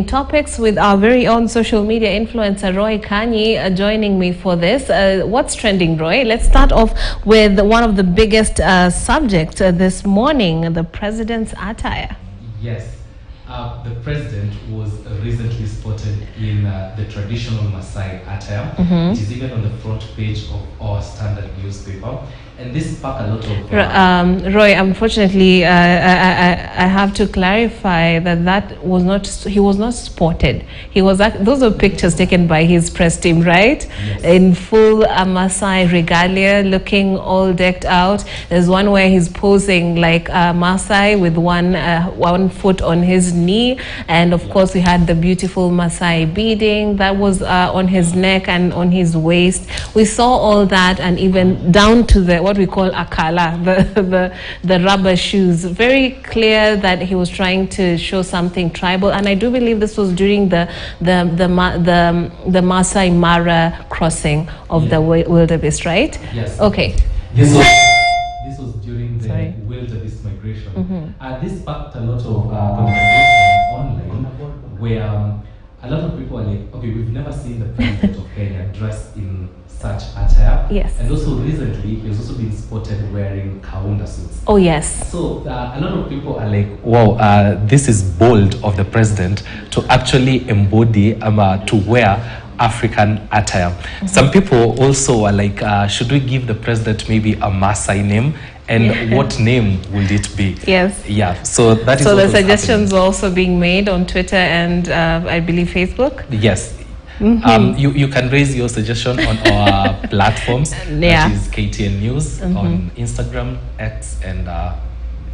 Topics with our very own social media influencer Roy Kanyi joining me for this. What's trending, Roy? Let's start off with one of the biggest subjects this morning, the president's attire. Yes, the president was recently spotted in the traditional Maasai attire. It is even on the front page of our standard newspaper. And this sparked a lot of... Roy, unfortunately, I have to clarify that was not, he was not spotted. He was, those are pictures taken by his press team, right? Yes. In full Maasai regalia, looking all decked out. There's one where he's posing like Maasai with one foot on his knee. And of course, we had the beautiful Maasai beading that was on his neck and on his waist. We saw all that, and even down to the what we call akala, the rubber shoes. Very clear that he was trying to show something tribal, and I do believe this was during the Maasai Mara crossing of the wildebeest, right? Yes. Okay. This was during the wildebeest migration. This sparked a lot of conversation online, where a lot of people are like, okay, we've never seen the president of Kenya dressed in such attire. Yes. And also recently, he has also been spotted wearing kaunda suits. Oh, yes. So a lot of people are like, wow, this is bold of the president to actually embody, to wear African attire. Some people also are like, should we give the president maybe a Maasai name? And what name will it be? Yes. Yeah. So that is. So the suggestions are also being made on Twitter and I believe Facebook. Yes. You can raise your suggestion on our platforms. That is KTN News on Instagram, X, and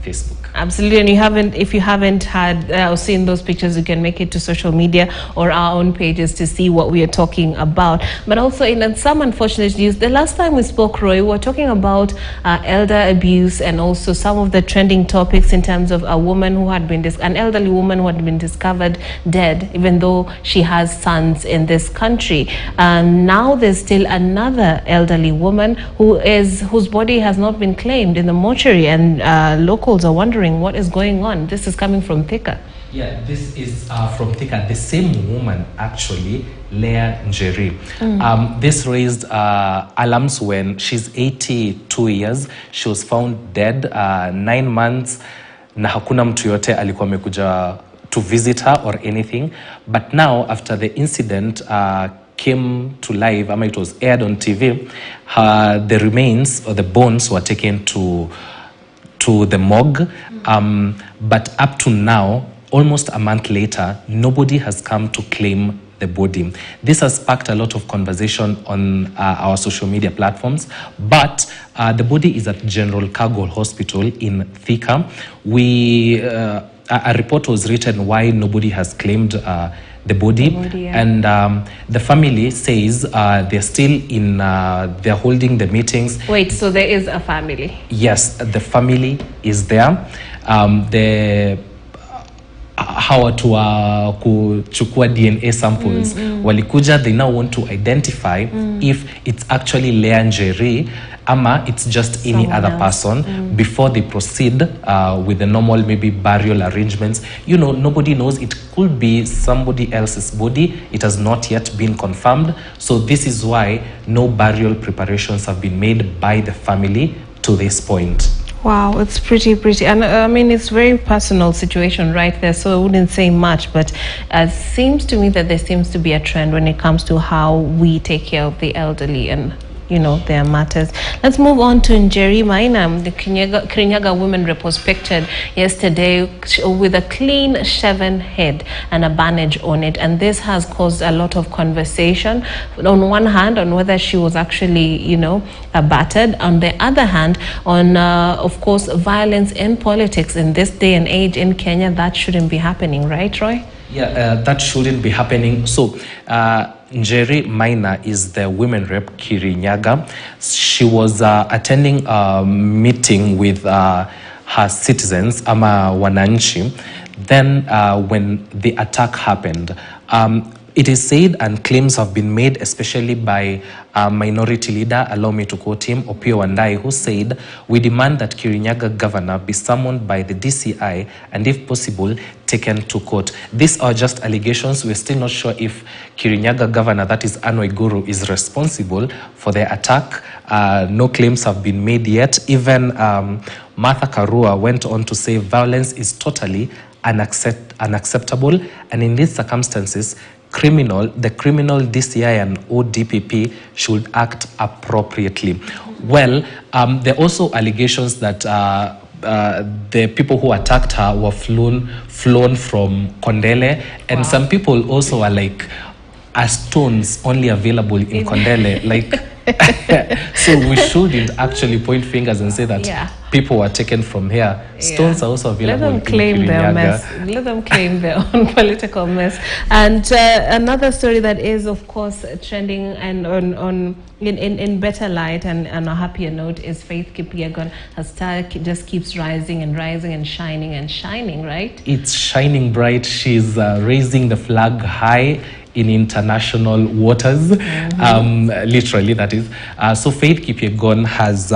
Facebook. Absolutely, and if you haven't had or seen those pictures, you can make it to social media or our own pages to see what we are talking about. But also, in some unfortunate news, the last time we spoke, Roy, we were talking about elder abuse and also some of the trending topics in terms of a woman who had been an elderly woman who had been discovered dead, even though she has sons in this country. Now there's still another elderly woman whose body has not been claimed in the mortuary, and locals are wondering what is going on. This is coming from Thika. Yeah, this is from Thika. The same woman, actually, Leah Njeri. This raised alarms when she's 82 years. She was found dead 9 months. Na hakuna mtu yote alikuwa amekuja to visit her or anything. But now, after the incident came to live, it was aired on TV, the remains or the bones were taken to the morgue, but up to now, almost a month later, nobody has come to claim the body. This has sparked a lot of conversation on our social media platforms, but the body is at General Cargo Hospital in Thika. A report was written why nobody has claimed the body, and the family says they're still in, they're holding the meetings. Wait, so there is a family? Yes, the family is there. Hawa kuchukua DNA samples walikuja, they now want to identify if it's actually Leah Njeri ama it's just any other person before they proceed with the normal maybe burial arrangements. You know, nobody knows. It could be somebody else's body. It has not yet been confirmed. So this is why no burial preparations have been made by the family to this point. Wow, it's pretty. And I mean, it's very personal situation right there, so I wouldn't say much, but it seems to me that there seems to be a trend when it comes to how we take care of the elderly and, you know, their matters. Let's move on to Njeri Maina. The Kirinyaga woman rep was pictured yesterday with a clean shaven head and a bandage on it, and this has caused a lot of conversation. On one hand, on whether she was actually, you know, battered. On the other hand, on of course, violence in politics in this day and age in Kenya. That shouldn't be happening, right, Roy? Yeah, that shouldn't be happening. So Njeri Maina is the women rep Kirinyaga. She was attending a meeting with her citizens, ama wananchi. Then when the attack happened, It is said, and claims have been made, especially by a minority leader, allow me to quote him, Opiyo Wandayi, who said, "We demand that Kirinyaga governor be summoned by the DCI and, if possible, taken to court." These are just allegations. We're still not sure if Kirinyaga governor, that is Anne Waiguru, is responsible for the attack. No claims have been made yet. Even Martha Karua went on to say violence is totally unacceptable, and in these circumstances, the criminal DCI and ODPP should act appropriately. Well, there are also allegations that the people who attacked her were flown from Kondele, and wow. Some people also are like, are stones only available in Kondele? Like, so we shouldn't actually point fingers and say that people were taken from here. Stones are also available. Let them claim their mess. Let them claim their own political mess. And another story that is, of course, trending and in better light and on a happier note is Faith Kipyegon. Her star just keeps rising and rising and shining, right? It's shining bright. She's raising the flag high in international waters, literally that is. So Faith Kipyegon has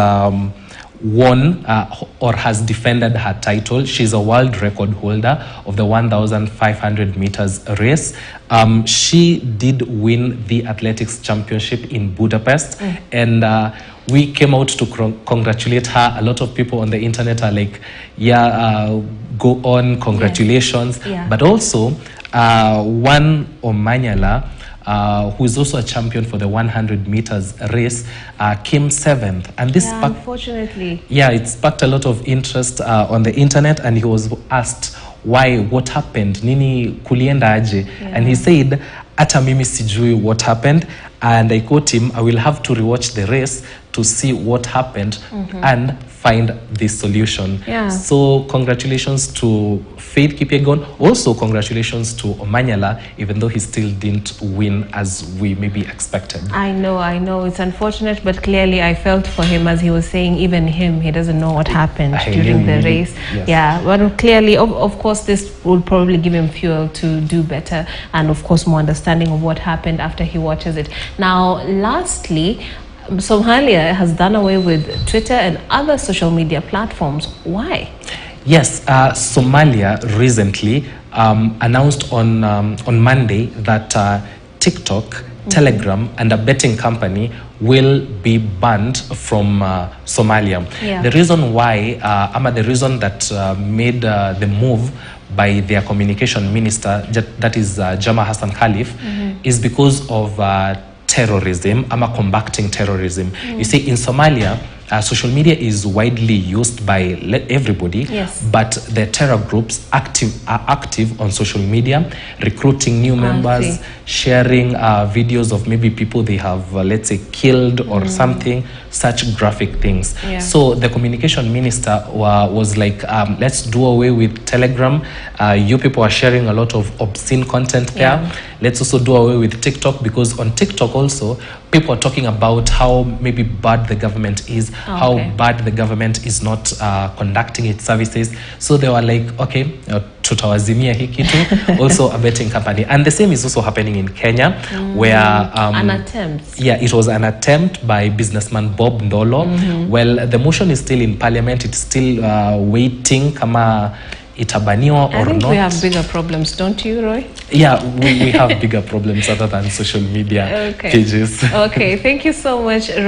won or has defended her title. She's a world record holder of the 1,500 meters race. She did win the athletics championship in Budapest, and we came out to congratulate her. A lot of people on the internet are like, go on, congratulations. Yeah. But also, one Omanyala, who is also a champion for the 100 meters race, came 7th. And this unfortunately. Yeah, it sparked a lot of interest on the internet, and he was asked why, what happened, nini kulienda aje? And he said, ata mimi sijui what happened, and I quote him, "I will have to rewatch the race to see what happened and find the solution." So congratulations to Faith Kipyegon. Also congratulations to Omanyala, even though he still didn't win as we maybe expected. I know. It's unfortunate, but clearly I felt for him, as he was saying, even him, he doesn't know what happened during the race. Yes. Yeah, but clearly, of course, this will probably give him fuel to do better, and of course, more understanding of what happened after he watches it. Now, lastly, Somalia has done away with Twitter and other social media platforms. Why? Yes, Somalia recently announced on Monday that TikTok, Telegram, and a betting company will be banned from Somalia. The reason why, the reason that made the move by their communication minister, that is Jama Hassan Khalif, is because of terrorism, combating terrorism. You see, in Somalia, social media is widely used by everybody, but the terror groups are active on social media, recruiting new members, sharing videos of maybe people they have, let's say, killed or something, such graphic things. So the communication minister was like, let's do away with Telegram. You people are sharing a lot of obscene content there. Let's also do away with TikTok, because on TikTok also, people are talking about how maybe bad the government is, how bad the government is not conducting its services. So they were like, okay, tutawazimia hii kitu, also a betting company. And the same is also happening in Kenya, where an attempt. It was an attempt by businessman Bob Ndolo. Well, the motion is still in parliament. It's still waiting kama itabaniwa or not. I think we have bigger problems, don't you, Roy? Yeah, we have bigger problems other than social media pages. Okay, thank you so much.